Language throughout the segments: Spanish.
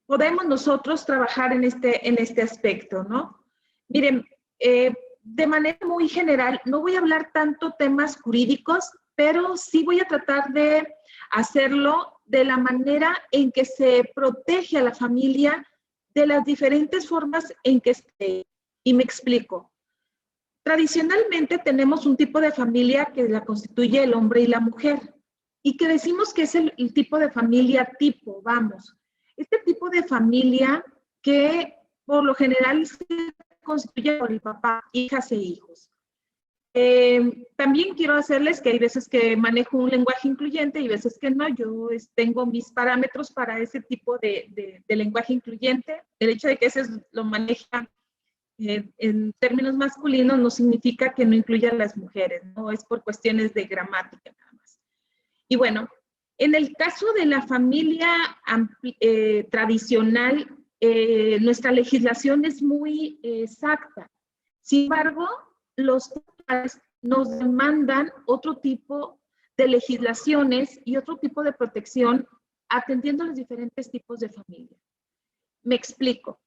Podemos nosotros trabajar en este aspecto, ¿no? Miren, de manera muy general, no voy a hablar tanto temas jurídicos, pero sí voy a tratar de hacerlo de la manera en que se protege a la familia de las diferentes formas en que esté. Y me explico. Tradicionalmente tenemos un tipo de familia que la constituye el hombre y la mujer, y que decimos que es el tipo de familia tipo, vamos. Este tipo de familia que por lo general se constituye por el papá, hijas e hijos. También quiero hacerles que hay veces que manejo un lenguaje incluyente y veces que no. Yo tengo mis parámetros para ese tipo de lenguaje incluyente. El hecho de que ese lo maneja en términos masculinos no significa que no incluya a las mujeres, no es por cuestiones de gramática nada más. Y bueno, en el caso de la familia tradicional, nuestra legislación es muy exacta. Sin embargo, los tribunales nos demandan otro tipo de legislaciones y otro tipo de protección atendiendo a los diferentes tipos de familia. Me explico.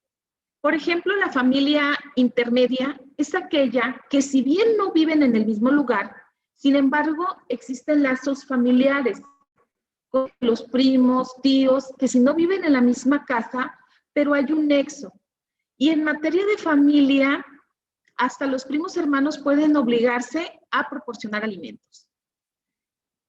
Por ejemplo, la familia intermedia es aquella que, si bien no viven en el mismo lugar, sin embargo, existen lazos familiares con los primos, tíos, que si no viven en la misma casa, pero hay un nexo. Y en materia de familia, hasta los primos hermanos pueden obligarse a proporcionar alimentos.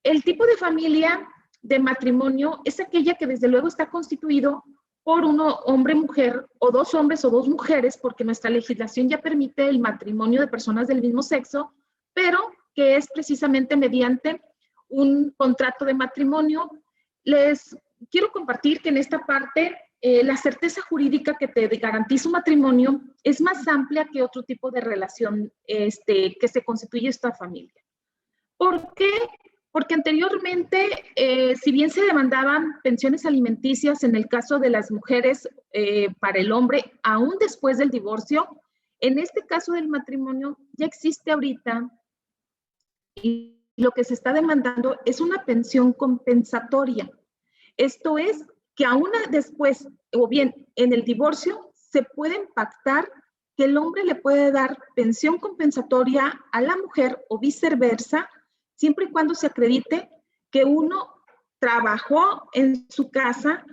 El tipo de familia de matrimonio es aquella que desde luego está constituido por uno, hombre, mujer, o dos hombres o dos mujeres, porque nuestra legislación ya permite el matrimonio de personas del mismo sexo, pero que es precisamente mediante un contrato de matrimonio. Les quiero compartir que en esta parte la certeza jurídica que te garantiza un matrimonio es más amplia que otro tipo de relación que se constituye esta familia. ¿Por qué? Porque anteriormente, si bien se demandaban pensiones alimenticias en el caso de las mujeres para el hombre, aún después del divorcio, en este caso del matrimonio ya existe ahorita, y lo que se está demandando es una pensión compensatoria. Esto es que aún después, o bien en el divorcio, se puede pactar que el hombre le puede dar pensión compensatoria a la mujer o viceversa, siempre y cuando se acredite que uno trabajó en su casa,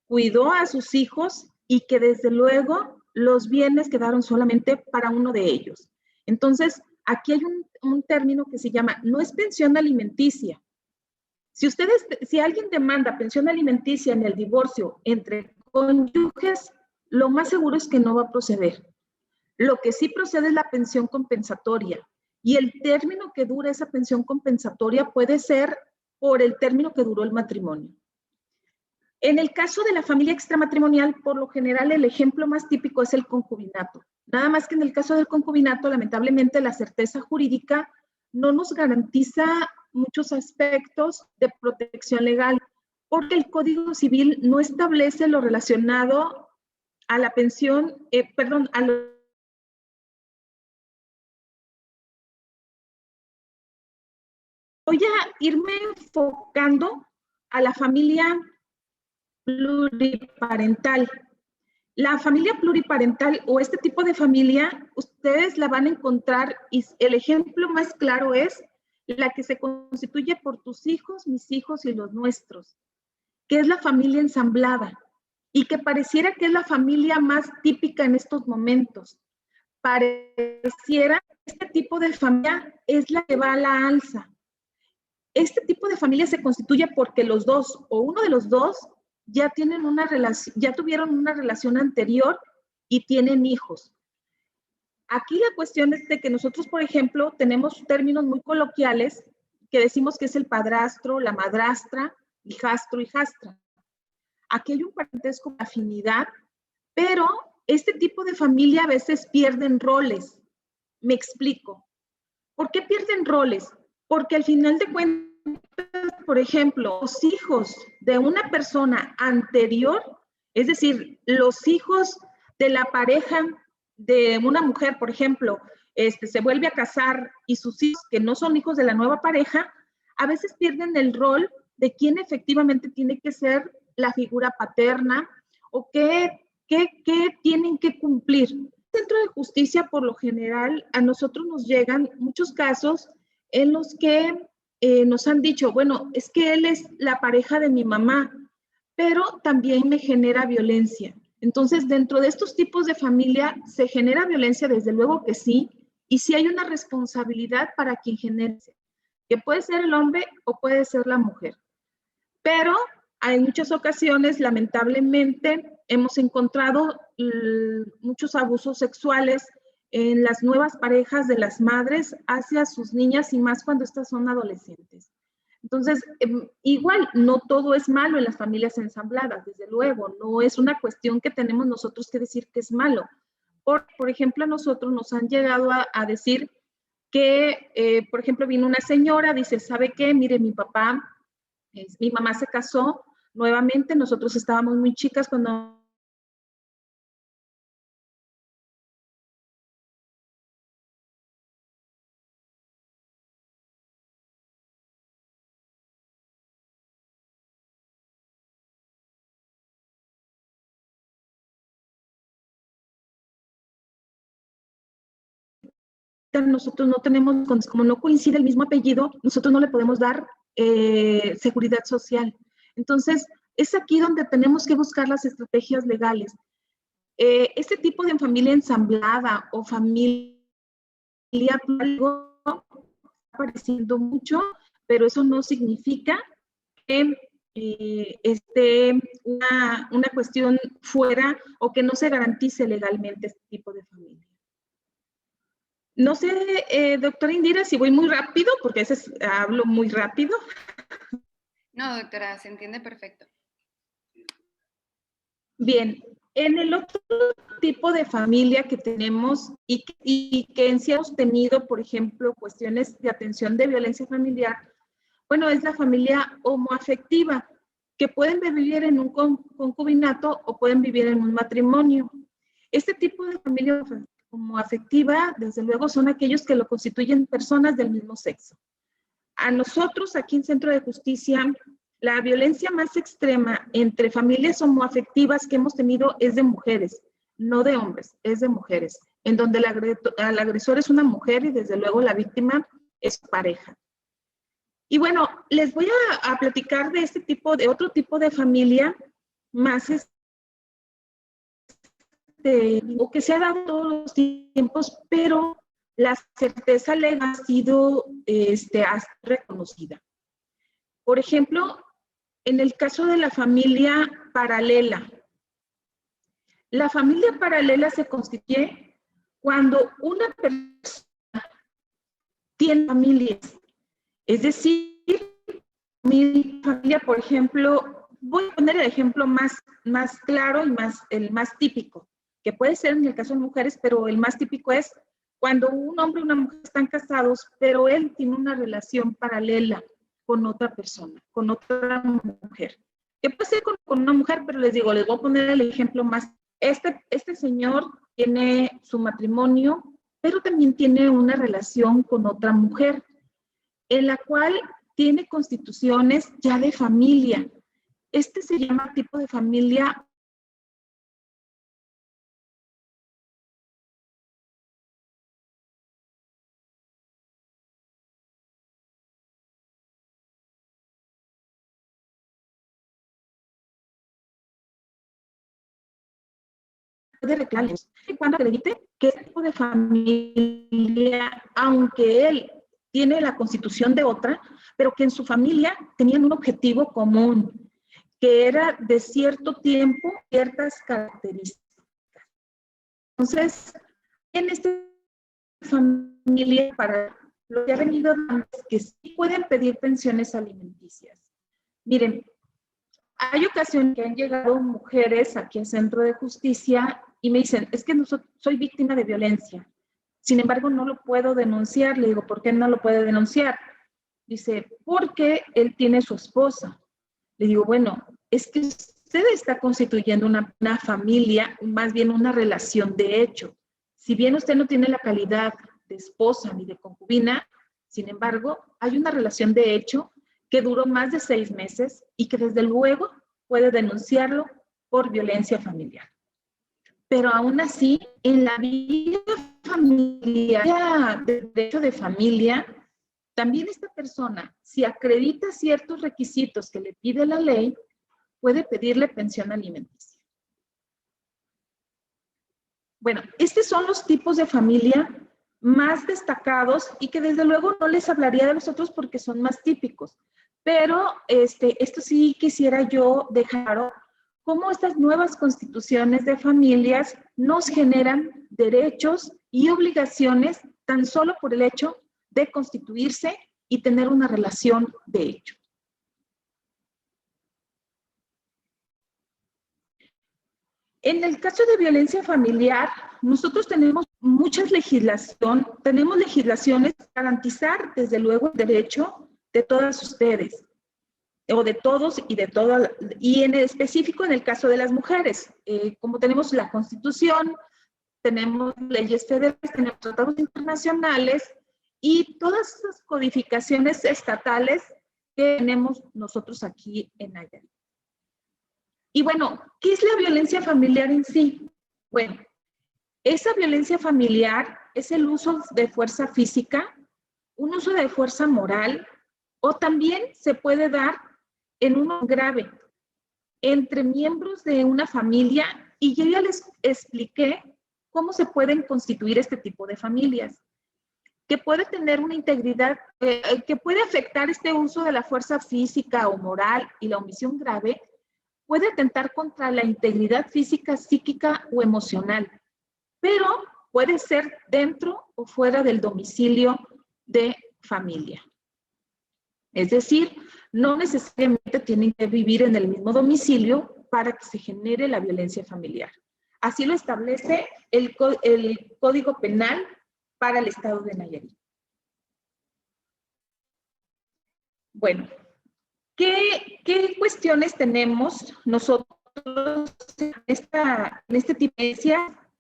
cuidó a sus hijos y que desde luego los bienes quedaron solamente para uno de ellos. Entonces, aquí hay un término que se llama, no es pensión alimenticia. Si alguien demanda pensión alimenticia en el divorcio entre cónyuges, lo más seguro es que no va a proceder. Lo que sí procede es la pensión compensatoria. Y el término que dura esa pensión compensatoria puede ser por el término que duró el matrimonio. En el caso de la familia extramatrimonial, por lo general, el ejemplo más típico es el concubinato. Nada más que en el caso del concubinato, lamentablemente, la certeza jurídica no nos garantiza muchos aspectos de protección legal, porque el Código Civil no establece lo relacionado a la pensión, Voy a irme enfocando a la familia pluriparental. La familia pluriparental o este tipo de familia, ustedes la van a encontrar y el ejemplo más claro es la que se constituye por tus hijos, mis hijos y los nuestros, que es la familia ensamblada y que pareciera que es la familia más típica en estos momentos. Pareciera que este tipo de familia es la que va a la alza. Este tipo de familia se constituye porque los dos o uno de los dos ya tienen una relación, ya tuvieron una relación anterior y tienen hijos. Aquí la cuestión es de que nosotros, por ejemplo, tenemos términos muy coloquiales que decimos que es el padrastro, la madrastra, hijastro, hijastra. Aquí hay un parentesco de afinidad, pero este tipo de familia a veces pierden roles. Me explico. ¿Por qué pierden roles? Porque al final de cuentas, por ejemplo, los hijos de una persona anterior, es decir, los hijos de la pareja de una mujer, por ejemplo, se vuelve a casar y sus hijos, que no son hijos de la nueva pareja, a veces pierden el rol de quién efectivamente tiene que ser la figura paterna o qué tienen que cumplir. En el Centro de Justicia, por lo general, a nosotros nos llegan muchos casos en los que nos han dicho, bueno, es que él es la pareja de mi mamá, pero también me genera violencia. Entonces, dentro de estos tipos de familia, ¿se genera violencia? Desde luego que sí, y sí hay una responsabilidad para quien genere, que puede ser el hombre o puede ser la mujer. Pero en muchas ocasiones, lamentablemente, hemos encontrado muchos abusos sexuales en las nuevas parejas de las madres hacia sus niñas y más cuando estas son adolescentes. Entonces, igual, no todo es malo en las familias ensambladas, desde luego, no es una cuestión que tenemos nosotros que decir que es malo. Por ejemplo, a nosotros nos han llegado a decir que, por ejemplo, vino una señora, dice, ¿sabe qué? Mire, mi mamá se casó nuevamente, nosotros estábamos muy chicas cuando nosotros no tenemos, como no coincide el mismo apellido, nosotros no le podemos dar seguridad social. Entonces, es aquí donde tenemos que buscar las estrategias legales. Este tipo de familia ensamblada o familia algo está apareciendo mucho, pero eso no significa que esté una cuestión fuera o que no se garantice legalmente este tipo de familia. No sé, doctora Indira, si voy muy rápido, porque a veces hablo muy rápido. No, doctora, se entiende perfecto. Bien, en el otro tipo de familia que tenemos y que en sí hemos tenido, por ejemplo, cuestiones de atención de violencia familiar, bueno, es la familia homoafectiva, que pueden vivir en un concubinato o pueden vivir en un matrimonio. Este tipo de familia homoafectiva, desde luego, son aquellos que lo constituyen personas del mismo sexo. A nosotros, aquí en Centro de Justicia, la violencia más extrema entre familias homoafectivas que hemos tenido es de mujeres, no de hombres, es de mujeres, en donde el agresor es una mujer y desde luego la víctima es pareja. Y bueno, les voy a platicar de otro tipo de familia más o que se ha dado todos los tiempos, pero la certeza legal ha sido reconocida. Por ejemplo, en el caso de la familia paralela, la familia paralela se constituye cuando una persona tiene familias. Es decir, mi familia, por ejemplo, voy a poner el ejemplo más claro y el más típico, que puede ser en el caso de mujeres, pero el más típico es cuando un hombre y una mujer están casados, pero él tiene una relación paralela con otra persona, con otra mujer. Que puede ser con una mujer, pero les voy a poner el ejemplo más. Este señor tiene su matrimonio, pero también tiene una relación con otra mujer, en la cual tiene constituciones ya de familia. Este se llama tipo de familia de reclamos. Cuando acredite que este tipo de familia, aunque él tiene la constitución de otra, pero que en su familia tenían un objetivo común, que era de cierto tiempo, ciertas características. Entonces, en esta familia, para lo que ha venido antes, que sí pueden pedir pensiones alimenticias. Miren, hay ocasiones que han llegado mujeres aquí al Centro de Justicia y me dicen, es que no soy víctima de violencia. Sin embargo, no lo puedo denunciar. Le digo, ¿por qué no lo puede denunciar? Dice, porque él tiene su esposa. Le digo, bueno, es que usted está constituyendo una familia, más bien una relación de hecho. Si bien usted no tiene la calidad de esposa ni de concubina, sin embargo, hay una relación de hecho que duró más de 6 meses y que desde luego puede denunciarlo por violencia familiar. Pero aún así, en la vida familiar, de derecho de familia, también esta persona, si acredita ciertos requisitos que le pide la ley, puede pedirle pensión alimenticia. Bueno, estos son los tipos de familia más destacados y que desde luego no les hablaría de los otros porque son más típicos. Pero esto sí quisiera yo dejar claro cómo estas nuevas constituciones de familias nos generan derechos y obligaciones tan solo por el hecho de constituirse y tener una relación de hecho. En el caso de violencia familiar, nosotros tenemos muchas legislación, tenemos legislaciones para garantizar desde luego el derecho de todas ustedes, o de todos y de todas, y en específico en el caso de las mujeres, como tenemos la Constitución, tenemos leyes federales, tenemos tratados internacionales y todas esas codificaciones estatales que tenemos nosotros aquí en Nayarit. Y bueno, ¿qué es la violencia familiar en sí? Bueno, esa violencia familiar es el uso de fuerza física, un uso de fuerza moral, o también se puede dar en uno grave entre miembros de una familia, y yo ya les expliqué cómo se pueden constituir este tipo de familias, que puede tener una integridad, que puede afectar este uso de la fuerza física o moral y la omisión grave, puede atentar contra la integridad física, psíquica o emocional, pero puede ser dentro o fuera del domicilio de familia. Es decir, no necesariamente tienen que vivir en el mismo domicilio para que se genere la violencia familiar. Así lo establece el Código Penal para el Estado de Nayarit. Bueno, ¿qué cuestiones tenemos nosotros en este tipo de violencia?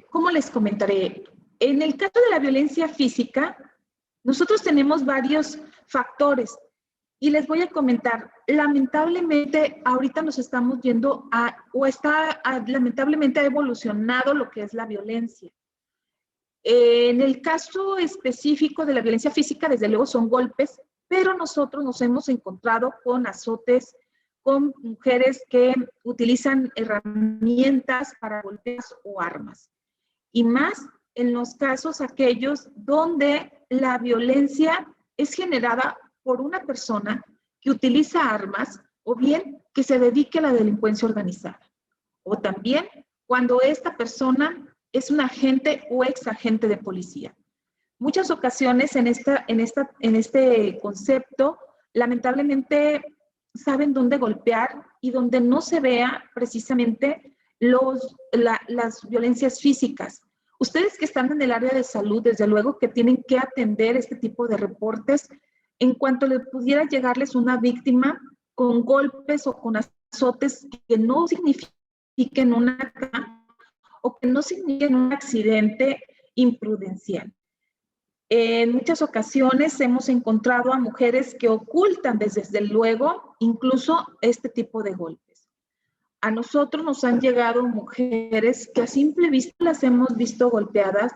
¿Cómo les comentaré? En el caso de la violencia física, nosotros tenemos varios factores y les voy a comentar. Lamentablemente, ahorita nos estamos yendo lamentablemente ha evolucionado lo que es la violencia. En el caso específico de la violencia física, desde luego son golpes, pero nosotros nos hemos encontrado con azotes, con mujeres que utilizan herramientas para golpes o armas. Y más en los casos aquellos donde la violencia es generada por una persona que utiliza armas o bien que se dedique a la delincuencia organizada. O también cuando esta persona es un agente o ex agente de policía. Muchas ocasiones en este concepto, lamentablemente saben dónde golpear y donde no se vea precisamente las violencias físicas. Ustedes que están en el área de salud, desde luego que tienen que atender este tipo de reportes en cuanto le pudiera llegarles una víctima con golpes o con azotes que no signifiquen una o que no signifiquen un accidente imprudencial. En muchas ocasiones hemos encontrado a mujeres que ocultan desde luego incluso este tipo de golpes. A nosotros nos han llegado mujeres que a simple vista las hemos visto golpeadas,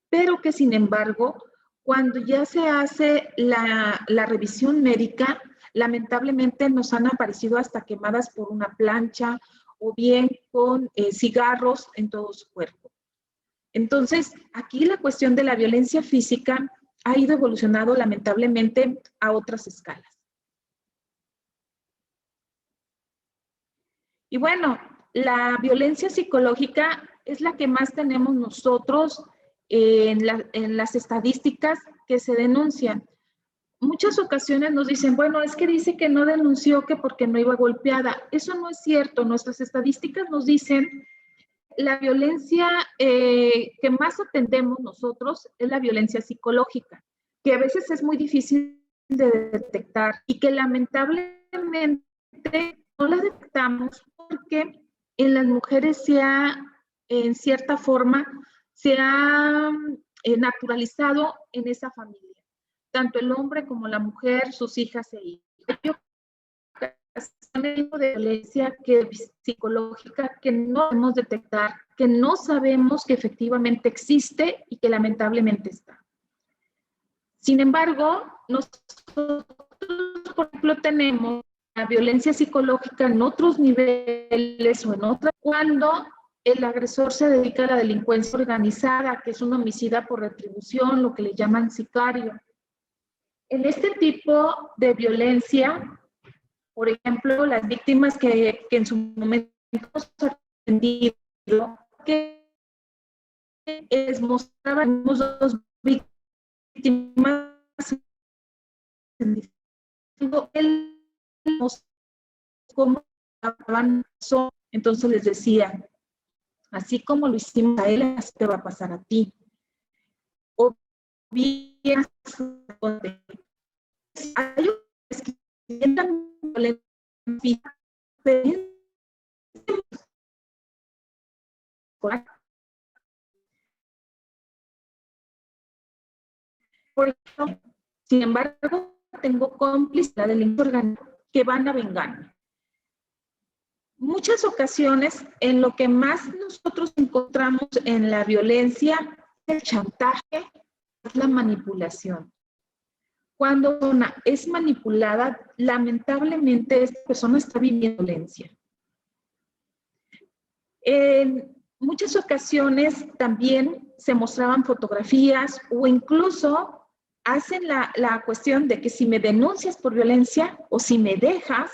pero que sin embargo, cuando ya se hace la revisión médica, lamentablemente nos han aparecido hasta quemadas por una plancha o bien con cigarros en todo su cuerpo. Entonces, aquí la cuestión de la violencia física ha ido evolucionando lamentablemente a otras escalas. Y bueno, la violencia psicológica es la que más tenemos nosotros en las estadísticas que se denuncian. Muchas ocasiones nos dicen, bueno, es que dice que no denunció que porque no iba golpeada. Eso no es cierto. Nuestras estadísticas nos dicen la violencia que más atendemos nosotros es la violencia psicológica, que a veces es muy difícil de detectar y que lamentablemente no la detectamos porque en las mujeres en cierta forma, se ha naturalizado en esa familia. Tanto el hombre como la mujer, sus hijas e hijos. De violencia psicológica que no podemos detectar, que no sabemos que efectivamente existe y que lamentablemente está. Sin embargo, nosotros, por ejemplo, tenemos la violencia psicológica en otros niveles o en otras, cuando el agresor se dedica a la delincuencia organizada, que es un homicida por retribución, lo que le llaman sicario. En este tipo de violencia, por ejemplo, las víctimas que en su momento hemos atendido, que mostraban dos víctimas, él cómo son, entonces les decía, así como lo hicimos a él, así te va a pasar a ti. O bien, hay que sientan violencia, por ejemplo, sin embargo, tengo cómplices de la delincuencia organizada que van a vengarme. Muchas ocasiones, en lo que más nosotros encontramos en la violencia, el chantaje, es la manipulación. Cuando una persona es manipulada, lamentablemente esta persona está viviendo violencia. En muchas ocasiones también se mostraban fotografías o incluso hacen la cuestión de que si me denuncias por violencia o si me dejas,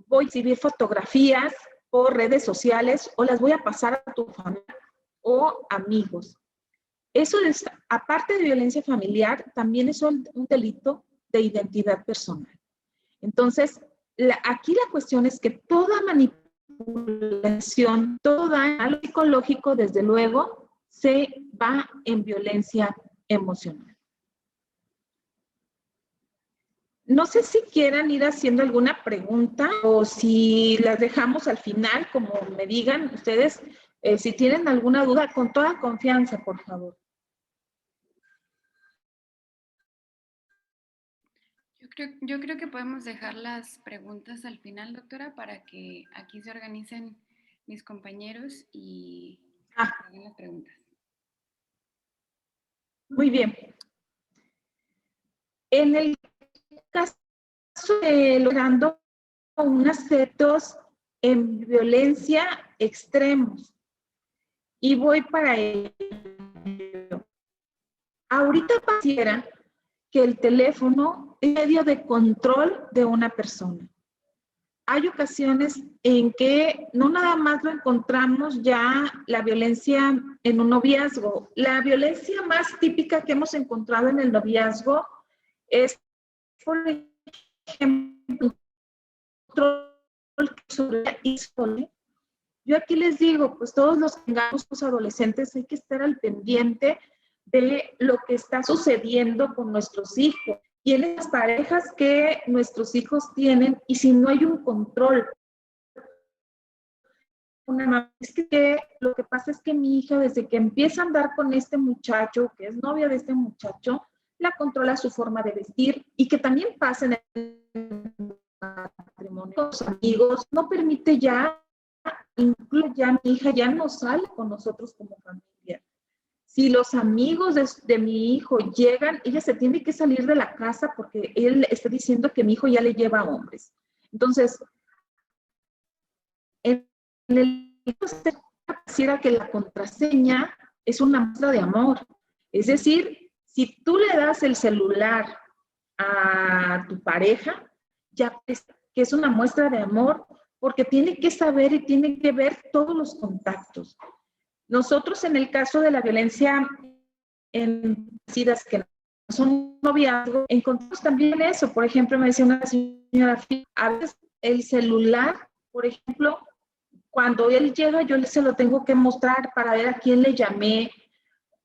voy a exhibir fotografías por redes sociales o las voy a pasar a tu familia o amigos. Eso es, aparte de violencia familiar, también es un delito de identidad personal. Entonces, aquí la cuestión es que toda manipulación, todo daño psicológico, desde luego, se va en violencia emocional. No sé si quieran ir haciendo alguna pregunta o si las dejamos al final, como me digan ustedes, si tienen alguna duda, con toda confianza, por favor. Yo creo que podemos dejar las preguntas al final, doctora, para que aquí se organicen mis compañeros y hagan las preguntas. Muy bien. En el caso de logrando unos aceptos en violencia extremos, y voy para ello. Ahorita pareciera que el teléfono es medio de control de una persona. Hay ocasiones en que no nada más lo encontramos ya la violencia en un noviazgo. La violencia más típica que hemos encontrado en el noviazgo es, por ejemplo, yo aquí les digo, pues todos los que tengamos adolescentes hay que estar al pendiente de lo que está sucediendo con nuestros hijos y en las parejas que nuestros hijos tienen, y si no hay un control. Es que lo que pasa es que mi hija, desde que empieza a andar con este muchacho, que es novia de este muchacho, la controla su forma de vestir, y que también pasa en el matrimonio con los amigos, no permite ya, incluso ya mi hija ya no sale con nosotros como familia. Si los amigos de mi hijo llegan, ella se tiene que salir de la casa porque él está diciendo que mi hijo ya le lleva a hombres. Entonces, en el pareciera que la contraseña es una muestra de amor. Es decir, si tú le das el celular a tu pareja, ya que es una muestra de amor, porque tiene que saber y tiene que ver todos los contactos. Nosotros, en el caso de la violencia en citas que no son noviazgo, encontramos también eso. Por ejemplo, me decía una señora, a veces el celular, por ejemplo, cuando él llega, yo se lo tengo que mostrar para ver a quién le llamé,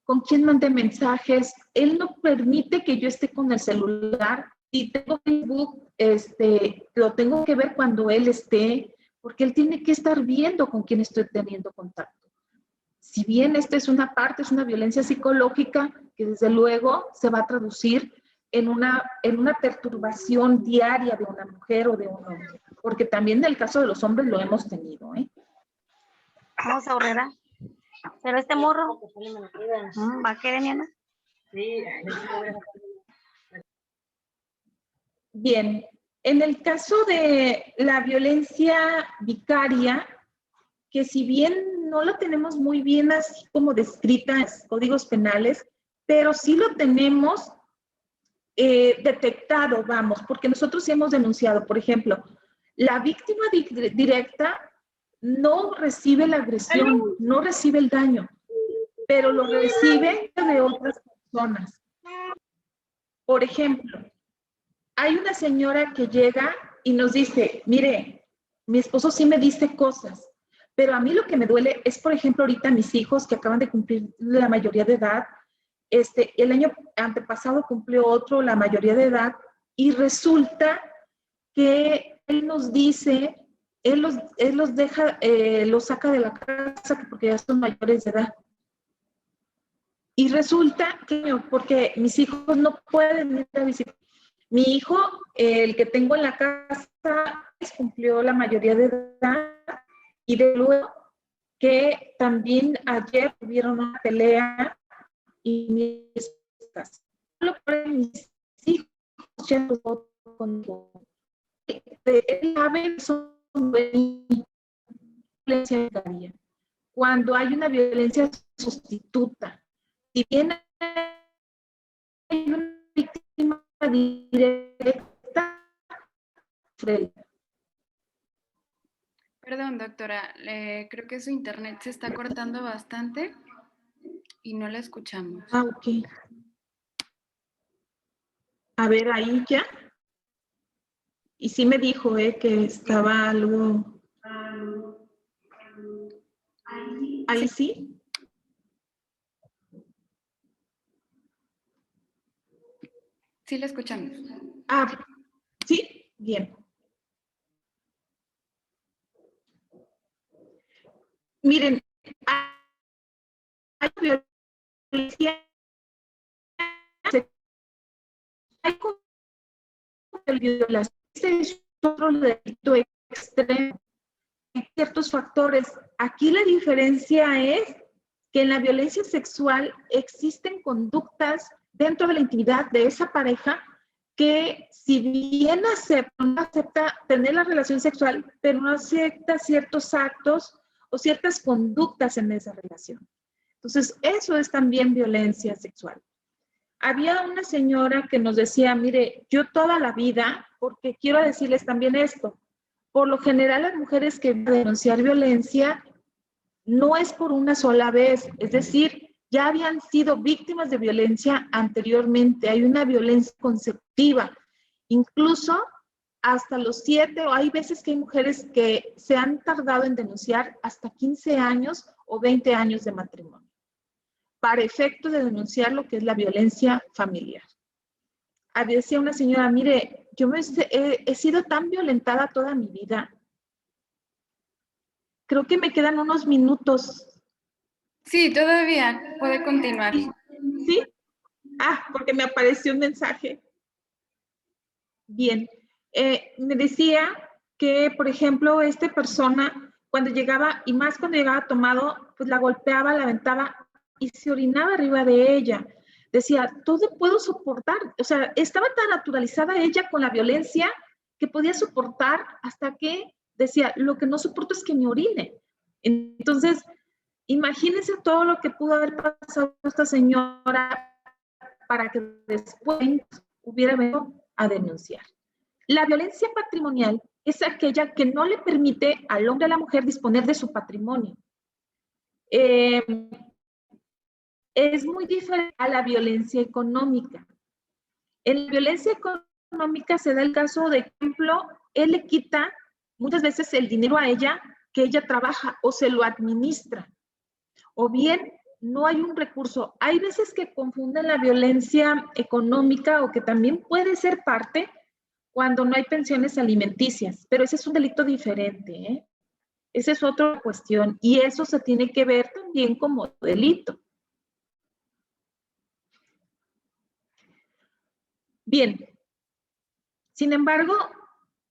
con quién mandé mensajes. Él no permite que yo esté con el celular. Y tengo Facebook, lo tengo que ver cuando él esté, porque él tiene que estar viendo con quién estoy teniendo contacto. Si bien esta es una parte, es una violencia psicológica que desde luego se va a traducir en una perturbación diaria de una mujer o de un hombre, porque también en el caso de los hombres lo hemos tenido, ¿eh? Vamos a Aurrera. Pero este morro va a querer, Niana. Bien, en el caso de la violencia vicaria, que si bien no lo tenemos muy bien así como descrita en los códigos penales, pero sí lo tenemos detectado, vamos, porque nosotros sí hemos denunciado, por ejemplo, la víctima directa no recibe la agresión, no recibe el daño, pero lo recibe de otras personas. Por ejemplo, hay una señora que llega y nos dice, mire, mi esposo sí me dice cosas, pero a mí lo que me duele es, por ejemplo, ahorita mis hijos que acaban de cumplir la mayoría de edad, el año antepasado cumplió otro la mayoría de edad y resulta que él nos dice, él los deja, los saca de la casa porque ya son mayores de edad. Y resulta que, porque mis hijos no pueden ir a visitar. Mi hijo, el que tengo en la casa, cumplió la mayoría de edad y de luego que también ayer tuvieron una pelea y mis hijos ya conmigo. Cuando hay una violencia sustituta, si bien hay una víctima directa, Perdón, doctora, creo que su internet se está cortando bastante y no la escuchamos. Ah, ok. A ver, ahí ya. Y sí me dijo que estaba algo... Ahí sí. Sí, la escuchamos. Ah, sí, bien. Miren, hay violencia, hay violación, es otro delito extremo. Hay ciertos factores. Aquí la diferencia es que en la violencia sexual existen conductas dentro de la intimidad de esa pareja que si bien no acepta tener la relación sexual, pero no acepta ciertos actos o ciertas conductas en esa relación. Entonces, eso es también violencia sexual. Había una señora que nos decía, mire, yo toda la vida, porque quiero decirles también esto, por lo general las mujeres que denunciar violencia no es por una sola vez, es decir, ya habían sido víctimas de violencia anteriormente, hay una violencia consecutiva, incluso hasta los 7, o hay veces que hay mujeres que se han tardado en denunciar hasta 15 años o 20 años de matrimonio, para efectos de denunciar lo que es la violencia familiar. Decía una señora, mire, yo he sido tan violentada toda mi vida. Creo que me quedan unos minutos. Sí, todavía puede continuar. ¿Sí? Ah, porque me apareció un mensaje. Bien. Me decía que, por ejemplo, esta persona, cuando llegaba, y más cuando llegaba tomado, pues la golpeaba, la aventaba y se orinaba arriba de ella. Decía, todo puedo soportar. O sea, estaba tan naturalizada ella con la violencia que podía soportar hasta que decía, lo que no soporto es que me orine. Entonces, imagínense todo lo que pudo haber pasado esta señora para que después hubiera venido a denunciar. La violencia patrimonial es aquella que no le permite al hombre o a la mujer disponer de su patrimonio. Es muy diferente a la violencia económica. En la violencia económica se da el caso de ejemplo, él le quita muchas veces el dinero a ella que ella trabaja o se lo administra. O bien no hay un recurso. Hay veces que confunden la violencia económica o que también puede ser parte cuando no hay pensiones alimenticias, pero ese es un delito diferente, ¿eh? Esa es otra cuestión y eso se tiene que ver también como delito. Bien, sin embargo,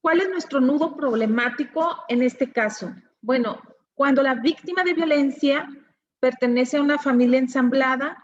¿cuál es nuestro nudo problemático en este caso? Bueno, cuando la víctima de violencia pertenece a una familia ensamblada,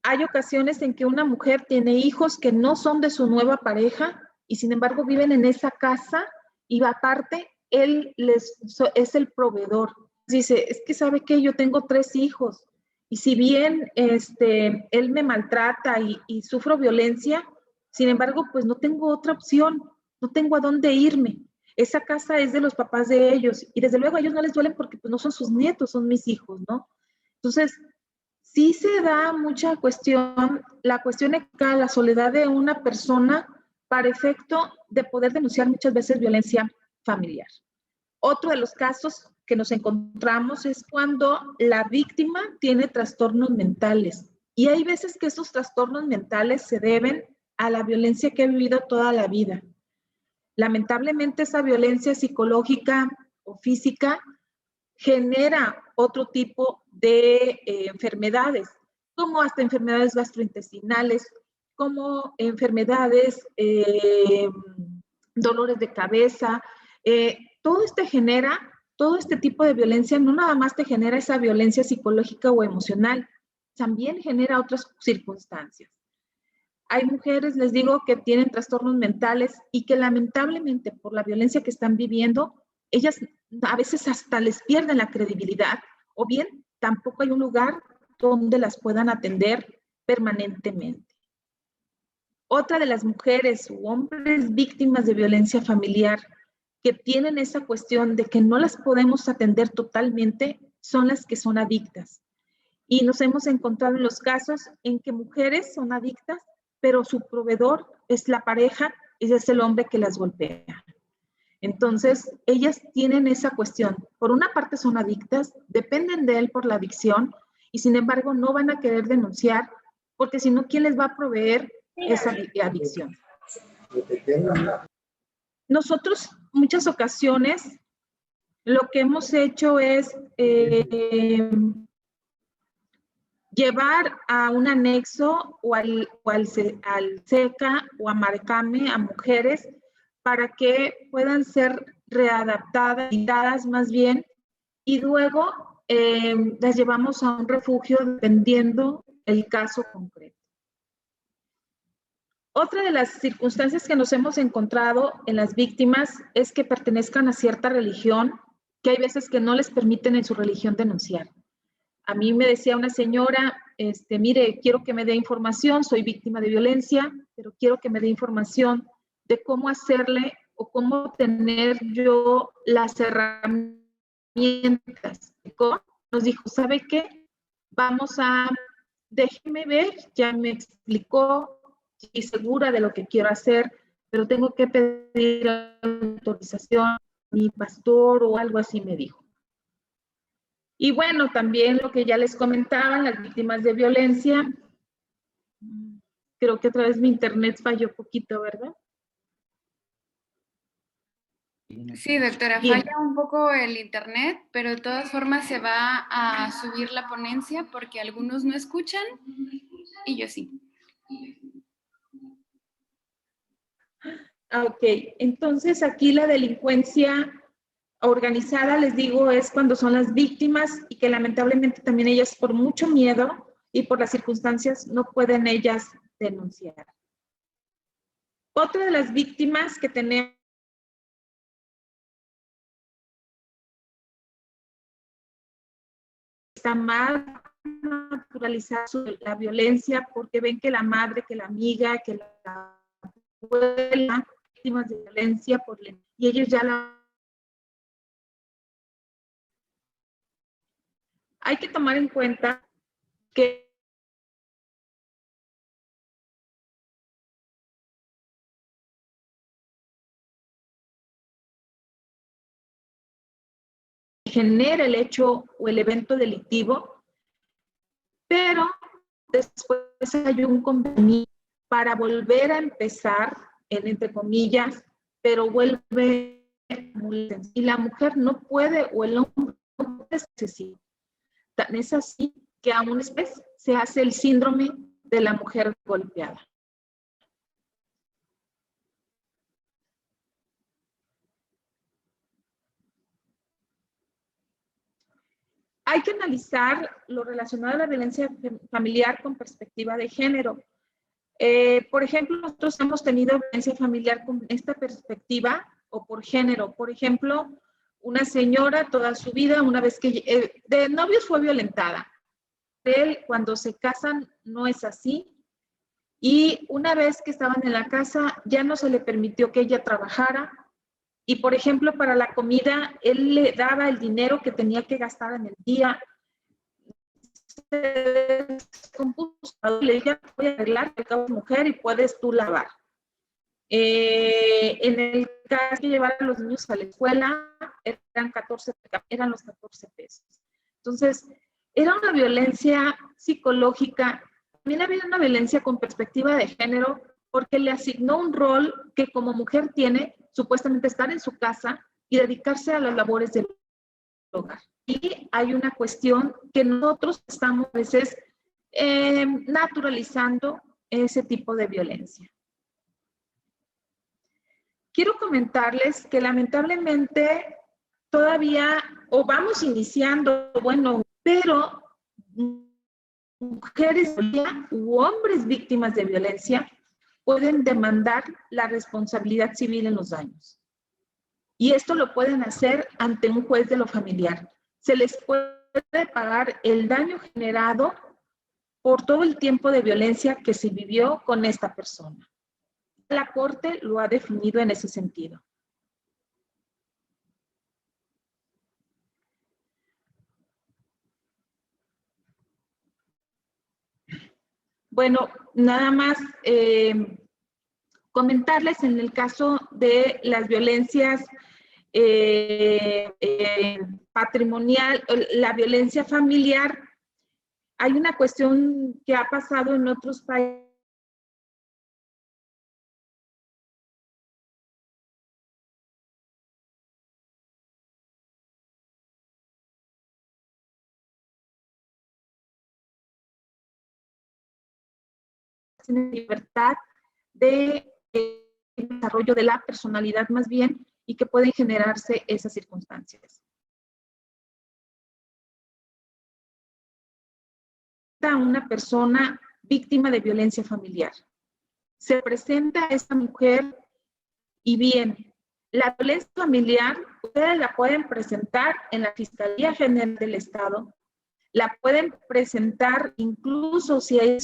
hay ocasiones en que una mujer tiene hijos que no son de su nueva pareja y sin embargo viven en esa casa y aparte él es el proveedor. Dice, es que sabe que yo tengo 3 hijos y si bien él me maltrata y sufro violencia, sin embargo, pues no tengo otra opción, no tengo a dónde irme. Esa casa es de los papás de ellos y desde luego a ellos no les duelen porque pues, no son sus nietos, son mis hijos, ¿no? Entonces, sí se da mucha cuestión, la cuestión ética, la soledad de una persona para efecto de poder denunciar muchas veces violencia familiar. Otro de los casos que nos encontramos es cuando la víctima tiene trastornos mentales. Y hay veces que esos trastornos mentales se deben a la violencia que ha vivido toda la vida. Lamentablemente esa violencia psicológica o física genera otro tipo de enfermedades, como hasta enfermedades gastrointestinales, como enfermedades, dolores de cabeza. Todo este tipo de violencia no nada más te genera esa violencia psicológica o emocional, también genera otras circunstancias. Hay mujeres, les digo, que tienen trastornos mentales y que lamentablemente por la violencia que están viviendo, ellas a veces hasta les pierden la credibilidad o bien tampoco hay un lugar donde las puedan atender permanentemente. Otra de las mujeres u hombres víctimas de violencia familiar que tienen esa cuestión de que no las podemos atender totalmente son las que son adictas. Y nos hemos encontrado en los casos en que mujeres son adictas, pero su proveedor es la pareja y es el hombre que las golpea. Entonces, ellas tienen esa cuestión. Por una parte son adictas, dependen de él por la adicción y sin embargo no van a querer denunciar porque si no, ¿quién les va a proveer esa adicción? Nosotros, muchas ocasiones, lo que hemos hecho es llevar a un anexo o al SECA o a Marcame a mujeres para que puedan ser readaptadas más bien y luego las llevamos a un refugio dependiendo el caso concreto. Otra de las circunstancias que nos hemos encontrado en las víctimas es que pertenezcan a cierta religión, que hay veces que no les permiten en su religión denunciar. A mí me decía una señora, mire, quiero que me dé información, soy víctima de violencia, pero quiero que me dé información de cómo hacerle o cómo tener yo las herramientas. Nos dijo, ¿sabe qué? Déjeme ver, ya me explicó, estoy segura de lo que quiero hacer, pero tengo que pedir autorización a mi pastor o algo así me dijo. Y bueno, también lo que ya les comentaba, las víctimas de violencia, creo que otra vez mi internet falló poquito, ¿verdad? Sí, doctora, falla un poco el internet, pero de todas formas se va a subir la ponencia porque algunos no escuchan y yo sí. Ok, entonces aquí la delincuencia organizada, les digo, es cuando son las víctimas y que lamentablemente también ellas por mucho miedo y por las circunstancias no pueden ellas denunciar. Otra de las víctimas que tenemos está más naturalizada la violencia porque ven que la madre, que la amiga, que la abuela, víctimas de violencia y ellos ya la... Hay que tomar en cuenta que genera el hecho o el evento delictivo, pero después hay un convenio para volver a empezar, entre comillas, pero vuelve y la mujer no puede o el hombre no puede excesivo. Tan es así que a una vez se hace el síndrome de la mujer golpeada. Hay que analizar lo relacionado a la violencia familiar con perspectiva de género. Por ejemplo, nosotros hemos tenido violencia familiar con esta perspectiva o por género. Por ejemplo, una señora toda su vida, una vez que de novios fue violentada. Él, cuando se casan, no es así. Y una vez que estaban en la casa, ya no se le permitió que ella trabajara. Y, por ejemplo, para la comida, él le daba el dinero que tenía que gastar en el día. Se descompuso, le dije, voy a arreglar, que acabo de mujer y puedes tú lavar. En el caso de llevar a los niños a la escuela, eran los 14 pesos. Entonces, era una violencia psicológica. También había una violencia con perspectiva de género, porque le asignó un rol que como mujer tiene, supuestamente estar en su casa y dedicarse a las labores del hogar. Y hay una cuestión que nosotros estamos a veces naturalizando ese tipo de violencia. Quiero comentarles que lamentablemente todavía, o vamos iniciando, bueno, pero mujeres u hombres víctimas de violencia pueden demandar la responsabilidad civil en los daños. Y esto lo pueden hacer ante un juez de lo familiar. Se les puede pagar el daño generado por todo el tiempo de violencia que se vivió con esta persona. La Corte lo ha definido en ese sentido. Bueno, nada más comentarles en el caso de las violencias patrimonial, la violencia familiar, hay una cuestión que ha pasado en otros países. Tiene libertad de desarrollo de la personalidad más bien y que pueden generarse esas circunstancias. Una persona víctima de violencia familiar. Se presenta a esta mujer y bien, la violencia familiar ustedes la pueden presentar en la Fiscalía General del Estado, la pueden presentar incluso si hay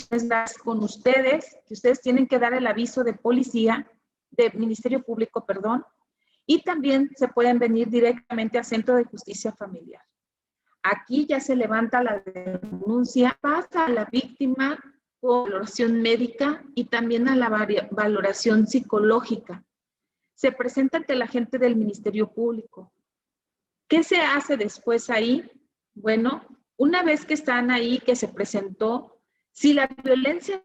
con ustedes, que ustedes tienen que dar el aviso de policía, de Ministerio Público, perdón, y también se pueden venir directamente al Centro de Justicia Familiar. Aquí ya se levanta la denuncia, pasa a la víctima con valoración médica y también a la valoración psicológica. Se presenta ante la gente del Ministerio Público. ¿Qué se hace después ahí? Bueno, una vez que están ahí, que se presentó, si la violencia,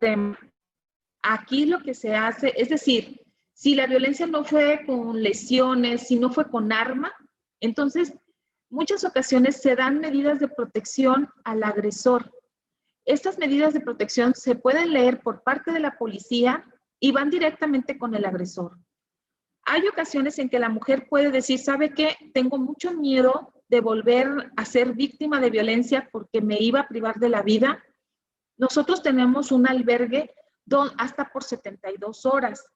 aquí lo que se hace, es decir, si la violencia no fue con lesiones, si no fue con arma, entonces muchas ocasiones se dan medidas de protección al agresor. Estas medidas de protección se pueden leer por parte de la policía y van directamente con el agresor. Hay ocasiones en que la mujer puede decir, ¿sabe qué? Tengo mucho miedo de volver a ser víctima de violencia porque me iba a privar de la vida. Nosotros tenemos un albergue hasta por 72 horas.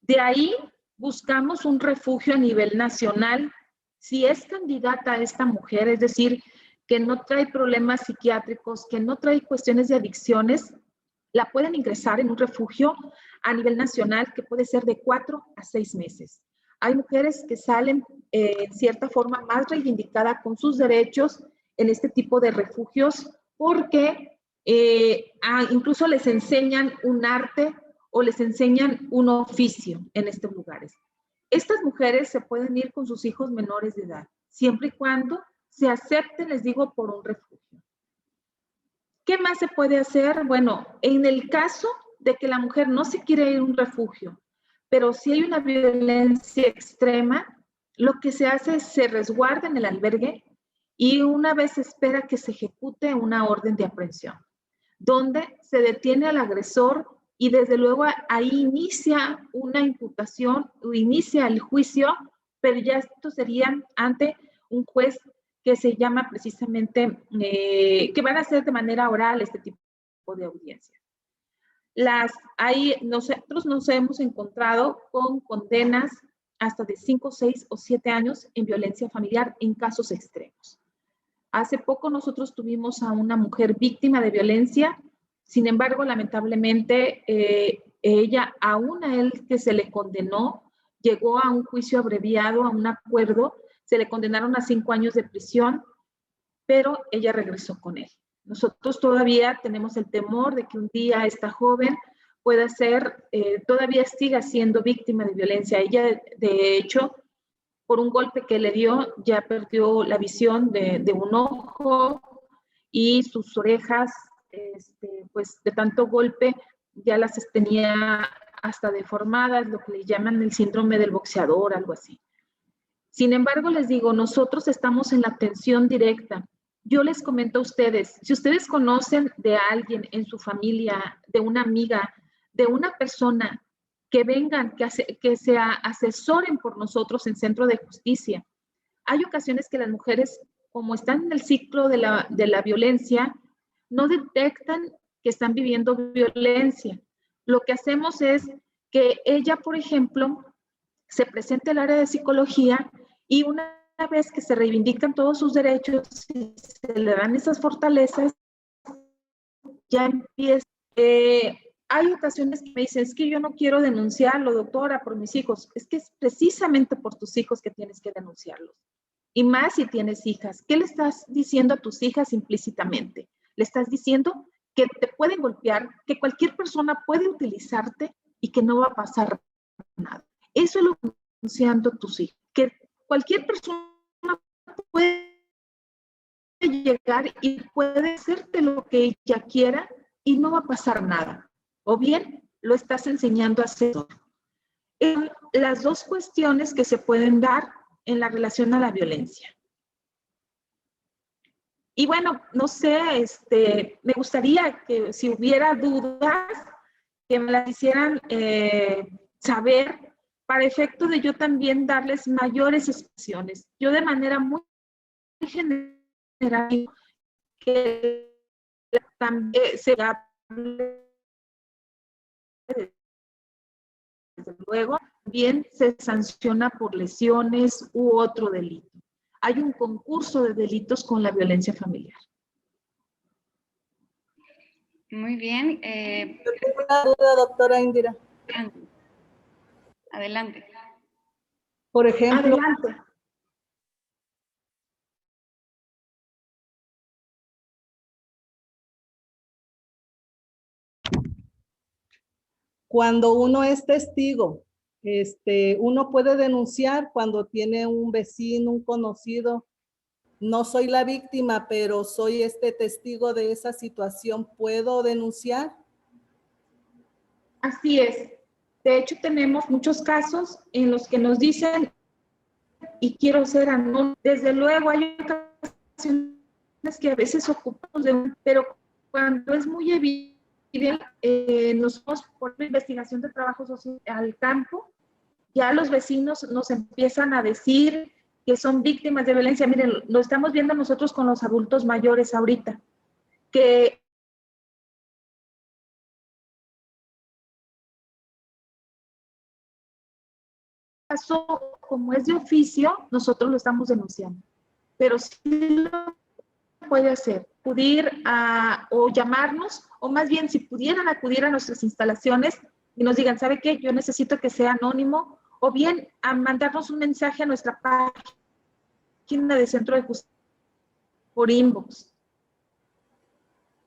De ahí buscamos un refugio a nivel nacional. Si es candidata a esta mujer, es decir, que no trae problemas psiquiátricos, que no trae cuestiones de adicciones, la pueden ingresar en un refugio a nivel nacional que puede ser de 4 a 6 meses. Hay mujeres que salen en cierta forma más reivindicadas con sus derechos en este tipo de refugios porque incluso les enseñan un arte o les enseñan un oficio en estos lugares. Estas mujeres se pueden ir con sus hijos menores de edad, siempre y cuando se acepten, les digo, por un refugio. ¿Qué más se puede hacer? Bueno, en el caso de que la mujer no se quiere ir a un refugio, pero si hay una violencia extrema, lo que se hace es se resguarda en el albergue y una vez se espera que se ejecute una orden de aprehensión, donde se detiene al agresor y desde luego ahí inicia una imputación o inicia el juicio, pero ya esto sería ante un juez que se llama precisamente, que van a hacer de manera oral este tipo de audiencia. Nosotros nos hemos encontrado con condenas hasta de 5, 6 o 7 años en violencia familiar en casos extremos. Hace poco nosotros tuvimos a una mujer víctima de violencia, sin embargo, lamentablemente, ella, aún a él que se le condenó, llegó a un juicio abreviado, a un acuerdo, se le condenaron a 5 años de prisión, pero ella regresó con él. Nosotros todavía tenemos el temor de que un día esta joven pueda ser, todavía siga siendo víctima de violencia. Ella, de hecho, por un golpe que le dio, ya perdió la visión de un ojo y sus orejas, pues de tanto golpe, ya las tenía hasta deformadas, lo que le llaman el síndrome del boxeador, algo así. Sin embargo, les digo, nosotros estamos en la atención directa. Yo les comento a ustedes, si ustedes conocen de alguien en su familia, de una amiga, de una persona, que vengan, que se asesoren por nosotros en Centro de Justicia. Hay ocasiones que las mujeres, como están en el ciclo de la violencia, no detectan que están viviendo violencia. Lo que hacemos es que ella, por ejemplo, se presente al área de psicología y una vez que se reivindican todos sus derechos y se le dan esas fortalezas, ya empieza. Hay ocasiones que me dicen, es que yo no quiero denunciarlo, doctora, por mis hijos. Es que es precisamente por tus hijos que tienes que denunciarlos. Y más si tienes hijas. ¿Qué le estás diciendo a tus hijas implícitamente? Le estás diciendo que te pueden golpear, que cualquier persona puede utilizarte y que no va a pasar nada. Eso es lo que están denunciando tus hijos. Que cualquier persona puede llegar y puede hacerte lo que ella quiera y no va a pasar nada. O bien lo estás enseñando a hacer. Las dos cuestiones que se pueden dar en la relación a la violencia. Y bueno, no sé, me gustaría que si hubiera dudas, que me las hicieran saber para efecto de yo también darles mayores expresiones. Yo de manera muy general, que también se hable, desde luego, bien se sanciona por lesiones u otro delito. Hay un concurso de delitos con la violencia familiar. Muy bien. Yo tengo una duda, doctora Indira. Adelante. Por ejemplo, adelante. Cuando uno es testigo, uno puede denunciar cuando tiene un vecino, un conocido. No soy la víctima, pero soy testigo de esa situación. ¿Puedo denunciar? Así es. De hecho, tenemos muchos casos en los que nos dicen, y quiero ser anónimo. Desde luego, hay ocasiones que a veces ocupamos de un, pero cuando es muy evidente, nos vamos por la investigación de trabajo social al campo, ya los vecinos nos empiezan a decir que son víctimas de violencia. Miren, lo estamos viendo nosotros con los adultos mayores ahorita, que caso, como es de oficio, nosotros lo estamos denunciando. Pero sí lo puede hacer, acudir o llamarnos, o más bien si pudieran acudir a nuestras instalaciones y nos digan, ¿sabe qué? Yo necesito que sea anónimo, o bien a mandarnos un mensaje a nuestra página de Centro de Justicia por inbox.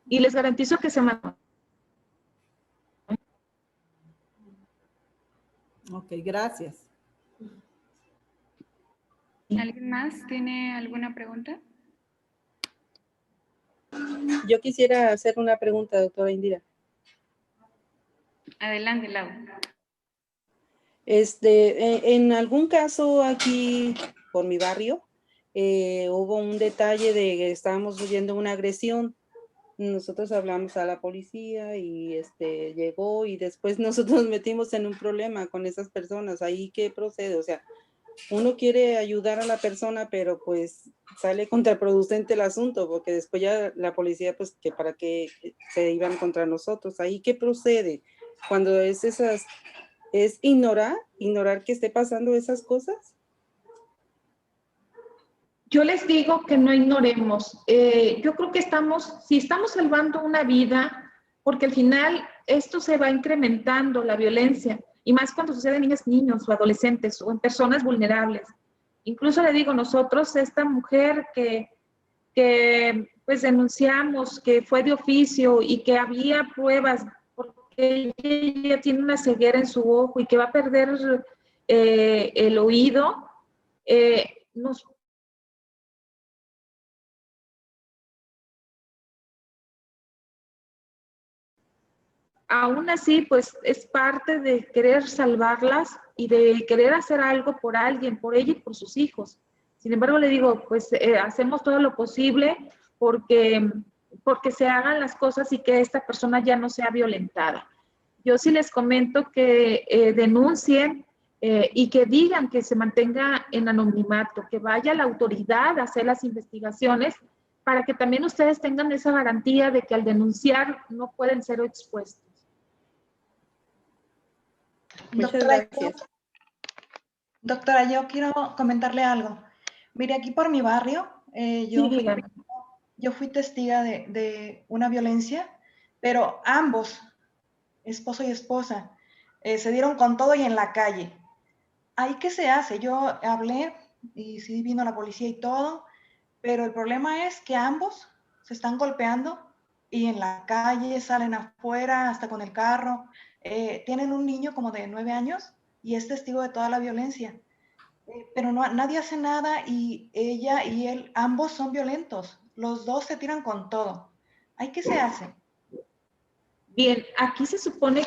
Y les garantizo que se mandan. Ok, gracias. ¿Alguien más tiene alguna pregunta? Yo quisiera hacer una pregunta, doctora Indira. Adelante, Lau. En algún caso aquí por mi barrio, hubo un detalle de que estábamos oyendo una agresión. Nosotros hablamos a la policía y llegó y después nosotros nos metimos en un problema con esas personas. Ahí qué procede, o sea, uno quiere ayudar a la persona, pero pues sale contraproducente el asunto, porque después ya la policía, pues que para qué se iban contra nosotros. Ahí qué procede cuando es ignorar que esté pasando esas cosas. Yo les digo que no ignoremos. Yo creo que si estamos salvando una vida, porque al final esto se va incrementando, la violencia, y más cuando sucede en niñas, niños o adolescentes o en personas vulnerables. Incluso le digo, nosotros, esta mujer que pues denunciamos, que fue de oficio y que había pruebas, porque ella tiene una ceguera en su ojo y que va a perder el oído, nos aún así, pues es parte de querer salvarlas y de querer hacer algo por alguien, por ella y por sus hijos. Sin embargo, le digo, pues hacemos todo lo posible porque se hagan las cosas y que esta persona ya no sea violentada. Yo sí les comento que denuncien y que digan que se mantenga en anonimato, que vaya la autoridad a hacer las investigaciones para que también ustedes tengan esa garantía de que al denunciar no pueden ser expuestos. Muchas gracias. Doctora, yo quiero comentarle algo. Mire, aquí por mi barrio, yo fui testiga de una violencia, pero ambos, esposo y esposa, se dieron con todo y en la calle. ¿Ahí qué se hace? Yo hablé y sí vino la policía y todo, pero el problema es que ambos se están golpeando y en la calle salen afuera, hasta con el carro. Tienen un niño como de 9 años y es testigo de toda la violencia. Pero nadie hace nada y ella y él, ambos son violentos. Los dos se tiran con todo. ¿Ahí qué se hace? Bien, aquí se supone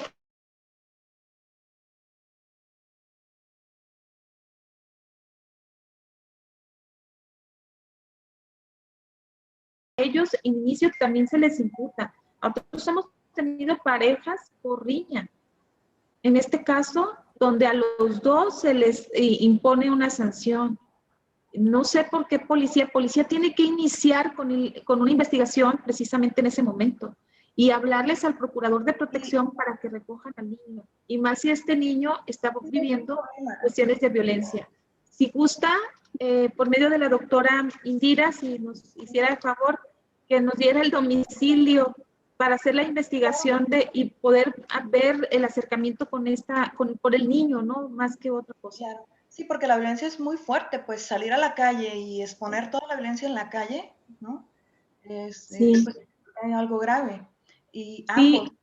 que ellos en inicio también se les imputa. Nosotros hemos tenido parejas por riña. En este caso, donde a los dos se les impone una sanción. No sé por qué policía tiene que iniciar con una investigación precisamente en ese momento y hablarles al procurador de protección para que recojan al niño. Y más si este niño está viviendo cuestiones de violencia. Si gusta, por medio de la doctora Indira, si nos hiciera el favor, que nos diera el domicilio para hacer la investigación y poder ver el acercamiento por el niño, ¿no? Más que otra cosa. Claro. Sí, porque la violencia es muy fuerte, pues salir a la calle y exponer toda la violencia en la calle, ¿no? Es pues, algo grave. Y ambos. Sí.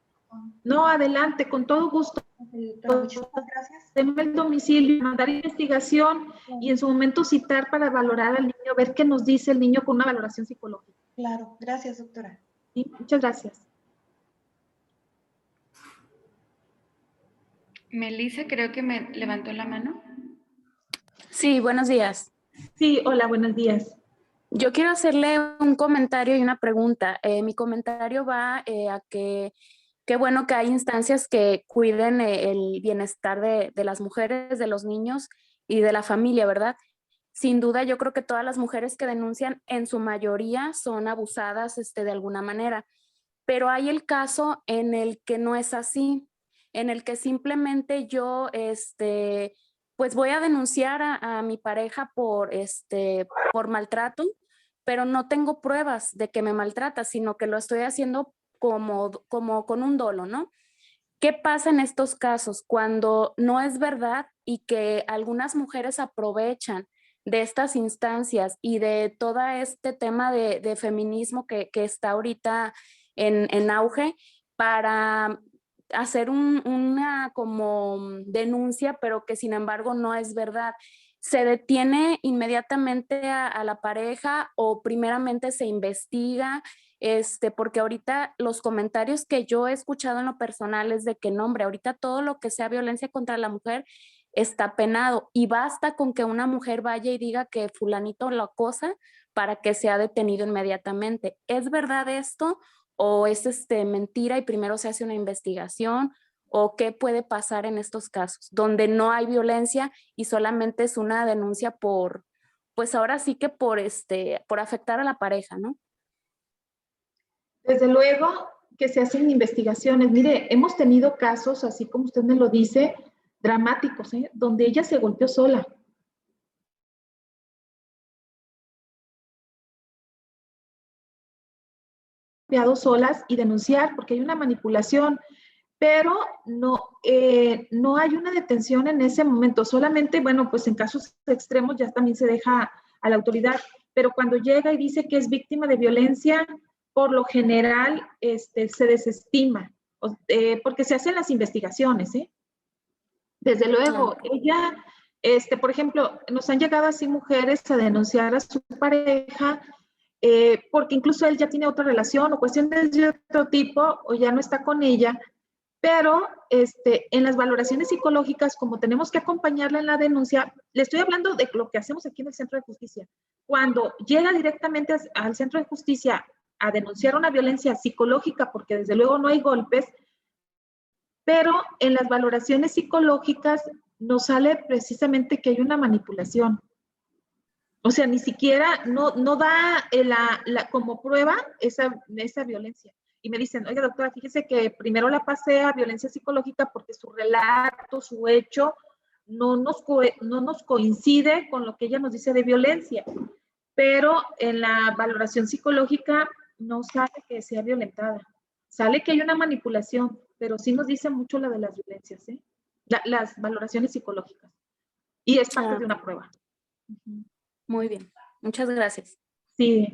No, adelante, con todo gusto. Muchísimas gracias. Denme el domicilio, mandar investigación y en su momento citar para valorar al niño, ver qué nos dice el niño con una valoración psicológica. Claro, gracias, doctora. Sí, muchas gracias. Melissa, creo que me levantó la mano. Sí, buenos días. Sí, hola, buenos días. Yo quiero hacerle un comentario y una pregunta. Mi comentario va a que qué bueno que hay instancias que cuiden el bienestar de las mujeres, de los niños y de la familia, ¿verdad? Sin duda, yo creo que todas las mujeres que denuncian, en su mayoría, son abusadas de alguna manera. Pero hay el caso en el que no es así, en el que simplemente yo, pues voy a denunciar a mi pareja por maltrato, pero no tengo pruebas de que me maltrata, sino que lo estoy haciendo como con un dolo, ¿no? ¿Qué pasa en estos casos cuando no es verdad y que algunas mujeres aprovechan de estas instancias y de todo este tema de feminismo que está ahorita en auge para hacer una como denuncia, pero que sin embargo no es verdad? ¿Se detiene inmediatamente a la pareja o primeramente se investiga? Porque ahorita los comentarios que yo he escuchado en lo personal es de que no, hombre, ahorita todo lo que sea violencia contra la mujer está penado y basta con que una mujer vaya y diga que fulanito lo acosa para que sea detenido inmediatamente. ¿Es verdad esto o es mentira y primero se hace una investigación? ¿O qué puede pasar en estos casos donde no hay violencia y solamente es una denuncia por, pues ahora sí que por afectar a la pareja, ¿no? Desde luego que se hacen investigaciones. Mire, hemos tenido casos, así como usted me lo dice, dramáticos, donde ella se golpeó sola. Solas y denunciar porque hay una manipulación, pero no hay una detención en ese momento. Solamente, bueno, pues en casos extremos ya también se deja a la autoridad, pero cuando llega y dice que es víctima de violencia, por lo general se desestima, porque se hacen las investigaciones, ¿eh? Desde luego, ella, por ejemplo, nos han llegado así mujeres a denunciar a su pareja, porque incluso él ya tiene otra relación o cuestiones de otro tipo, o ya no está con ella, pero en las valoraciones psicológicas, como tenemos que acompañarla en la denuncia, le estoy hablando de lo que hacemos aquí en el Centro de Justicia. Cuando llega directamente al Centro de Justicia a denunciar una violencia psicológica, porque desde luego no hay golpes, pero en las valoraciones psicológicas nos sale precisamente que hay una manipulación. O sea, ni siquiera no da como prueba esa violencia. Y me dicen, oiga, doctora, fíjese que primero la pasé a violencia psicológica porque su relato, su hecho, no nos coincide con lo que ella nos dice de violencia. Pero en la valoración psicológica no sale que sea violentada. Sale que hay una manipulación, pero sí nos dice mucho la de las violencias, ¿eh? Las valoraciones psicológicas. Y es parte de una prueba. Muy bien, muchas gracias. Sí.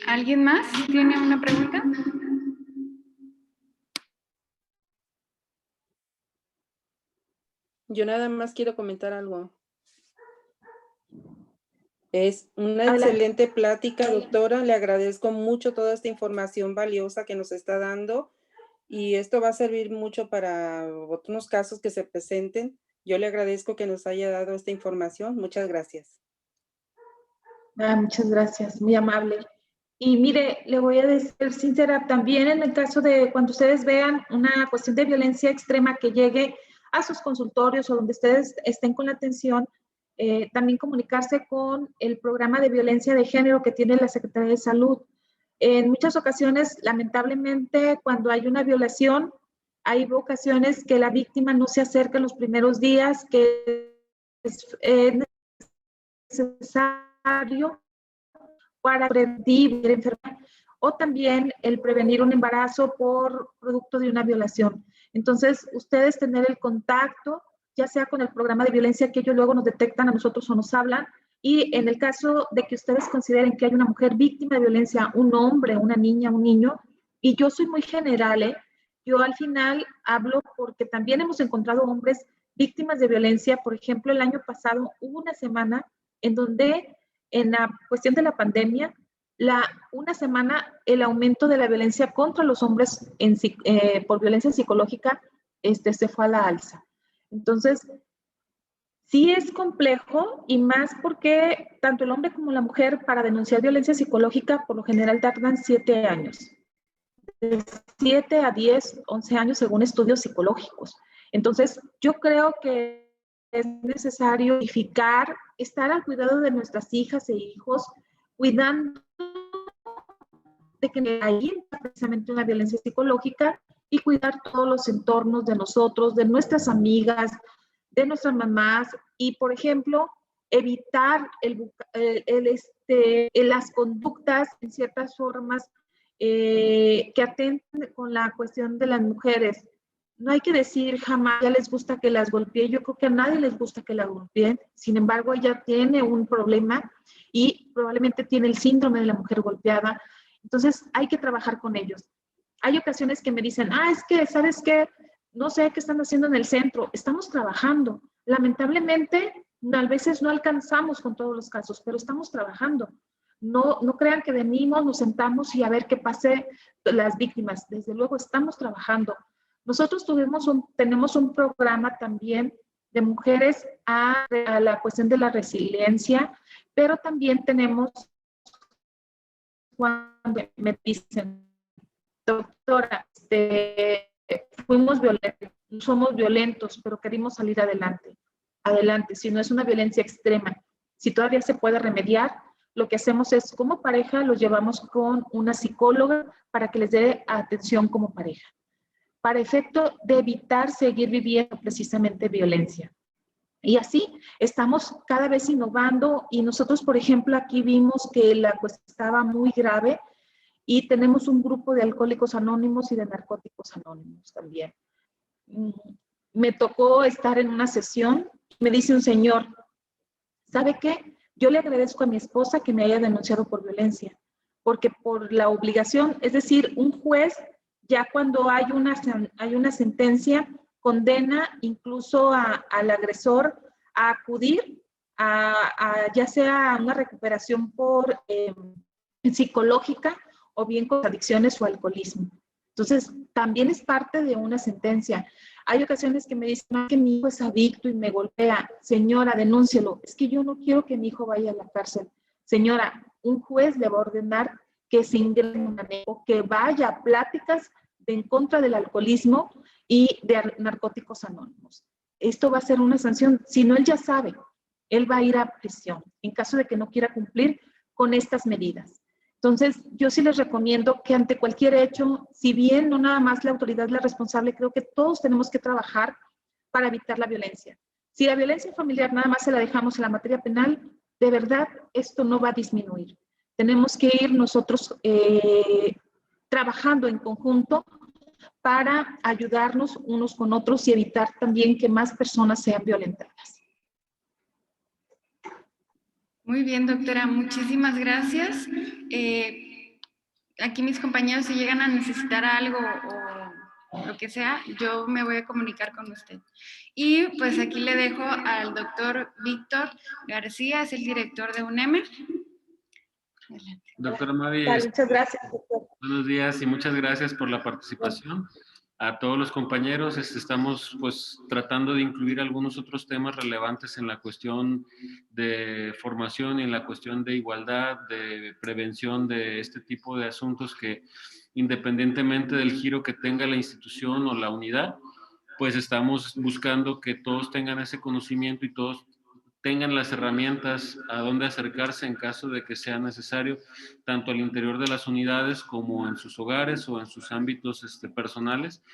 ¿Alguien más tiene una pregunta? Yo nada más quiero comentar algo. Es una excelente plática, doctora. Le agradezco mucho toda esta información valiosa que nos está dando y esto va a servir mucho para otros casos que se presenten. Yo le agradezco que nos haya dado esta información. Muchas gracias. Muchas gracias, muy amable. Y mire, le voy a decir sincera, también en el caso de cuando ustedes vean una cuestión de violencia extrema que llegue a sus consultorios o donde ustedes estén con la atención, también comunicarse con el programa de violencia de género que tiene la Secretaría de Salud. En muchas ocasiones, lamentablemente, cuando hay una violación, hay ocasiones que la víctima no se acerca en los primeros días, que es necesario para prevenir enfermedad o también el prevenir un embarazo por producto de una violación. Entonces, ustedes tener el contacto, ya sea con el programa de violencia que ellos luego nos detectan a nosotros o nos hablan, y en el caso de que ustedes consideren que hay una mujer víctima de violencia, un hombre, una niña, un niño, y yo soy muy general, yo al final hablo porque también hemos encontrado hombres víctimas de violencia. Por ejemplo, el año pasado hubo una semana en donde en la cuestión de la pandemia, una semana el aumento de la violencia contra los hombres por violencia psicológica se fue a la alza. Entonces, sí es complejo y más porque tanto el hombre como la mujer para denunciar violencia psicológica por lo general tardan 7 años. De 7 a 10, 11 años según estudios psicológicos. Entonces, yo creo que es necesario verificar, estar al cuidado de nuestras hijas e hijos, cuidando de que ahí está precisamente una violencia psicológica y cuidar todos los entornos de nosotros, de nuestras amigas, de nuestras mamás y, por ejemplo, evitar las conductas en ciertas formas que atenten con la cuestión de las mujeres. No hay que decir jamás ya les gusta que las golpeen. Yo creo que a nadie les gusta que la golpeen. Sin embargo, ella tiene un problema y probablemente tiene el síndrome de la mujer golpeada. Entonces, hay que trabajar con ellos. Hay ocasiones que me dicen, es que, ¿sabes qué? No sé qué están haciendo en el centro. Estamos trabajando. Lamentablemente, a veces no alcanzamos con todos los casos, pero estamos trabajando. No crean que venimos, nos sentamos y a ver qué pase las víctimas. Desde luego, estamos trabajando. Nosotros tenemos un programa también de mujeres a la cuestión de la resiliencia, pero también tenemos cuando me dicen, doctora, somos violentos, pero queremos salir adelante. Adelante, si no es una violencia extrema, si todavía se puede remediar, lo que hacemos es, como pareja, los llevamos con una psicóloga para que les dé atención como pareja, para efecto de evitar seguir viviendo precisamente violencia. Y así estamos cada vez innovando y nosotros, por ejemplo, aquí vimos que la cuestión estaba muy grave y tenemos un grupo de alcohólicos anónimos y de narcóticos anónimos también. Me tocó estar en una sesión, me dice un señor, ¿sabe qué? Yo le agradezco a mi esposa que me haya denunciado por violencia, porque por la obligación, es decir, un juez ya cuando hay una sentencia, condena incluso al agresor a acudir ya sea a una recuperación psicológica o bien con adicciones o alcoholismo. Entonces, también es parte de una sentencia. Hay ocasiones que me dicen que mi hijo es adicto y me golpea. Señora, denúncielo. Es que yo no quiero que mi hijo vaya a la cárcel. Señora, un juez le va a ordenar que se ingrese en un manejo, que vaya a pláticas en contra del alcoholismo y de narcóticos anónimos. Esto va a ser una sanción. Si no, él ya sabe, él va a ir a prisión en caso de que no quiera cumplir con estas medidas. Entonces, yo sí les recomiendo que ante cualquier hecho, si bien no nada más la autoridad es la responsable, creo que todos tenemos que trabajar para evitar la violencia. Si la violencia familiar nada más se la dejamos en la materia penal, de verdad esto no va a disminuir. Tenemos que ir nosotros trabajando en conjunto para ayudarnos unos con otros y evitar también que más personas sean violentadas. Muy bien, doctora, muchísimas gracias. Aquí mis compañeros, si llegan a necesitar algo o lo que sea, yo me voy a comunicar con usted. Y pues aquí le dejo al doctor Víctor García, es el director de UNEME. Adelante. Doctora Mavi, Muchas gracias, doctor. Buenos días y muchas gracias por la participación. A todos los compañeros, estamos pues tratando de incluir algunos otros temas relevantes en la cuestión de formación y en la cuestión de igualdad, de prevención de este tipo de asuntos que independientemente del giro que tenga la institución o la unidad, pues estamos buscando que todos tengan ese conocimiento y todos tengan las herramientas a dónde acercarse en caso de que sea necesario, tanto al interior de las unidades como en sus hogares o en sus ámbitos personales.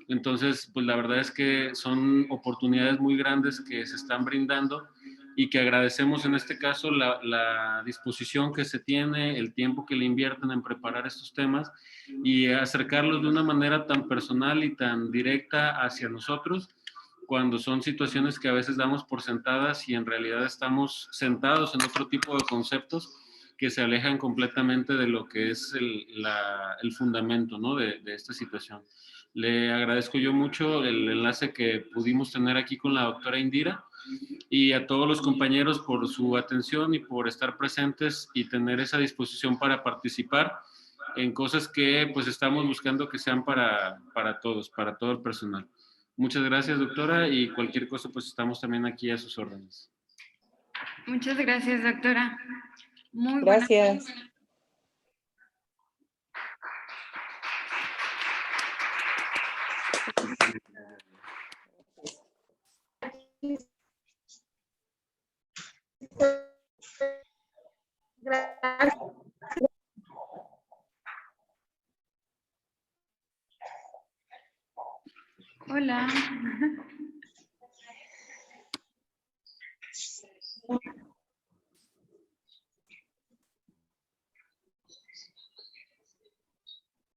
Entonces, pues la verdad es que son oportunidades muy grandes que se están brindando y que agradecemos en este caso la disposición que se tiene, el tiempo que le invierten en preparar estos temas y acercarlos de una manera tan personal y tan directa hacia nosotros, cuando son situaciones que a veces damos por sentadas y en realidad estamos sentados en otro tipo de conceptos que se alejan completamente de lo que es el fundamento, ¿no? de esta situación. Le agradezco yo mucho el enlace que pudimos tener aquí con la doctora Indira y a todos los compañeros por su atención y por estar presentes y tener esa disposición para participar en cosas que pues estamos buscando que sean para todos, para todo el personal. Muchas gracias, doctora, y cualquier cosa, pues estamos también aquí a sus órdenes. Muchas gracias, doctora. Muy gracias. Gracias. Hola.